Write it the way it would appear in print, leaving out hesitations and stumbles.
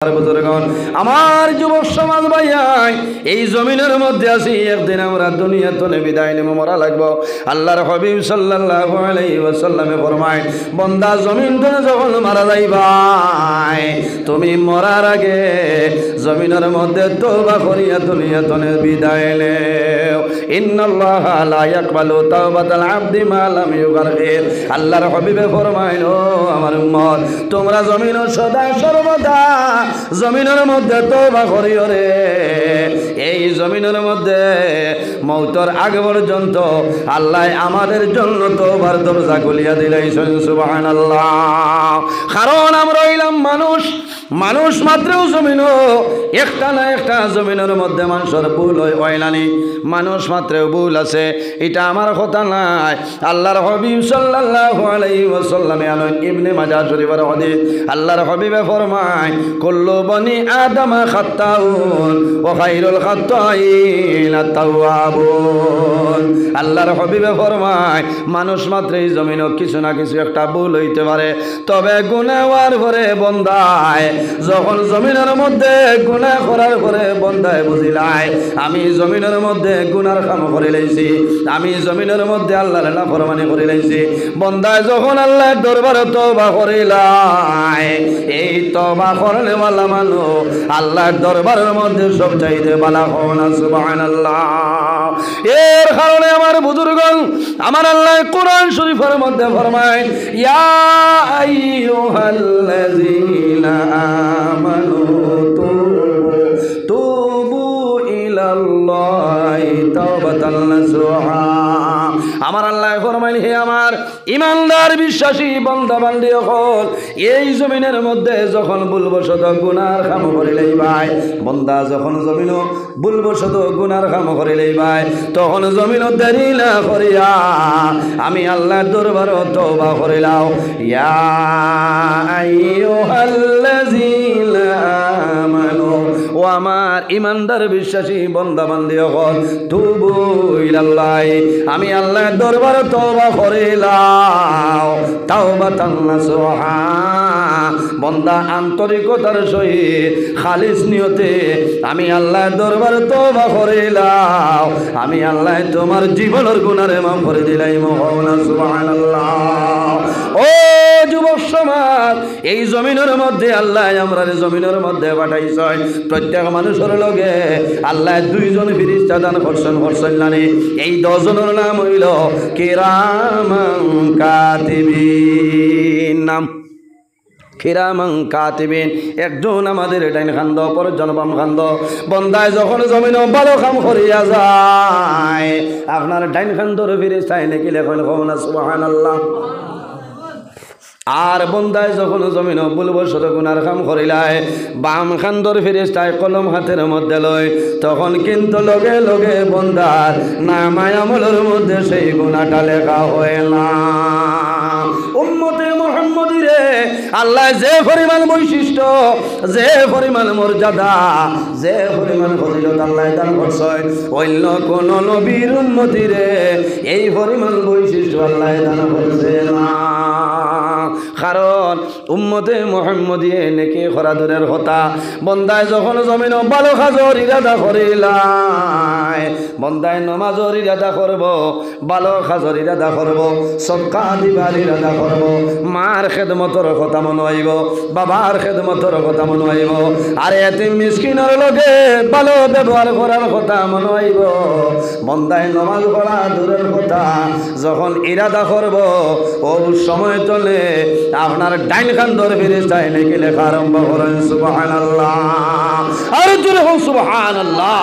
আমার যুবক সমাজ ভাইয়াই এই জমিনের মধ্যে আছি, একদিন আমরা দুনিয়া থেকে বিদায় নেব, মরা লাগবো। আল্লাহর হাবিব সাল্লাল্লাহু আলাইহি ওয়াসাল্লামে ফরমায়, বান্দা জমিন থেকে যখন মারা যাইবাই, তুমি মরার আগে জমিনের মধ্যে তওবা করিয়া দুনিয়া থেকে বিদায় নেও। ইন্নাল্লাহা লা ইয়াকবালু তাওবাতাল আবদি মা লাম ইউগারগির। আল্লাহর হাবিবে ফরমায়, ও আমার উম্মত, তোমরা জমিনের সদা সর্বদা জমিনের মধ্যে তওবা করিও রে। এই জমিনের মধ্যে মওতের আগে পর্যন্ত আল্লাহ আমাদের জন্য তওবার দরজা খুলিয়া দিলেন। সুবহানাল্লাহ। কারণ আমরা হইলাম মানুষ মাত্রও জমিনও একটা না একটা জমিনের মধ্যে মানুষের ভুল হয় নানি, মানুষ মাত্রও ভুল আছে, এটা আমার কথা নাই। আল্লাহর হাবিব সাল্লাল্লাহু আলাইহি ওয়াসাল্লামে আনেন ইবনে মাজাহ শরীফের হাদিস। আল্লাহর হাবিবে ফরমায়, কুল্লু বনি আদম খাত্তাউন ওয়া খায়রুল খাত্তাইন আত-তাওয়াবুন। আল্লাহর হাবিবে ফরমায়, মানুষ মাত্রই জমিনও কিছু না কিছু একটা ভুল হইতে পারে, তবে গুনাহ হওয়ার পরে বন্দায় যখন জমিনের মধ্যে গুনাহ করার পরে বন্দায় বুঝিলাই আমি জমিনের মধ্যে গুনার কাম করে লাইছি, আমি জমিনের মধ্যে আল্লাহর নাফরমানি করে লাইছি, বন্দায় যখন আল্লাহর দরবারে তওবা করিলাই, এই তওবা করলে ওয়ালা মানুষ আল্লাহর দরবারের মধ্যে সবচাইতে ভালো হয় না। সুবহানাল্লাহ। এর কারণে আমার বুজুর্গণ, আমার আল্লাহ কোরআন শরীফের মধ্যে ফরমায়, ইয়া আইয়ুহাল্লাযীনা আমানু তুবু ইলাল্লাহি তাওবাতান নাসুহা। আমার আল্লাহ ফরমাইল, হে আমার ইমানদার বিশ্বাসী বান্দা বান্দি হল, এই জমিনের মধ্যে যখন ভুলবশত গুনার কাম করিলেই ভাই, বান্দা যখন জমিন ভুলবশত গুনার কাম করিলেই ভাই, তখন জমিন দেরি না করিয়া আমি আল্লাহর দরবারে তওবা করিলাও। ইয়া আইয়ুহাল্লাযীনা আমানু, ও আমার ইমানদার বিশ্বাসী বান্দা বান্দি হল, তুবু ইলাল্লাহি, আমি আল্লাহর দরবারে তওবা করিলাম, তাওবাতান নাসুহা। বান্দা আন্তরিকতার সহিত খালিস নিয়তে আমি আল্লাহর দরবারে তওবা করিলাম, আমি আল্লাহ তোমার জীবনের গুনারে মাফ করে দিলাম। সুবহানাল্লাহ। ও যুবক সমাজ, এই জমিনের মধ্যে আল্লাহ আমরা জমিনের মধ্যে পাঠাইছে, প্রত্যেক মানুষের লগে আল্লাহ দুইজন ফেরেশতা দান করছেন জানি। এই 10 জনের নাম হইল কিরামান কাতিবিন। নাম কিরামান কাতিবিন। একজন আমাদের ডাইন খান্দ, অপরজন বাম খান্দ। বন্দায় যখন জমিন ভালো কাম করিয়া যায়, আপনার ডাইন খান্দর ফেরেশতায় নাকি লেখন না। সুবহানাল্লাহ। আর বন্দায় যখন জমিন ভুলবশত গুনার কাম করিলায়, বাম খান্দর ফেরেশতায় কলম হাতের মধ্যে লয়, তখন কিন্তু লগে লগে বন্দার নামায় আমলের মধ্যে সেই গুনাহটা লেখা হয় না। উম্মতে মুহাম্মদী রে, আল্লাহ যে পরিমাণ বৈশিষ্ট্য, যে পরিমাণ মর্যাদা, যে পরিমাণ ফজিলত আল্লাহ দান করছেন, অন্য কোন নবীর উম্মতী রে এই পরিমাণ বৈশিষ্ট্য আল্লাহ দান করছে না। কারণ উম্মতে মুহাম্মদী নেকি করা দূরের কথা, বন্দায় যখন জমিন ভালো কাজের ইরাদা করিলাই, বন্দায় নমাজের ইরাদা করব, ভালো কাজের ইরাদা করব, সদকা দিবার ইরাদা করব, মার খেদমতর কথা মনে হইব, বাবার খেদমতর কথা মনে হইব, আর এতিম মিসকিনের লগে ভালো ব্যবহার করার কথা মনে হইব, বন্দায় নমাজ পড়া দূরের কথা যখন ইরাদা করব, ও সময় চলে আপনার ডাইন খান্দর ফেরেশতায় নাকি লেখা আরম্ভ করেন। সুবহানাল্লাহ। আর জোরে হোক সুবহানাল্লাহ।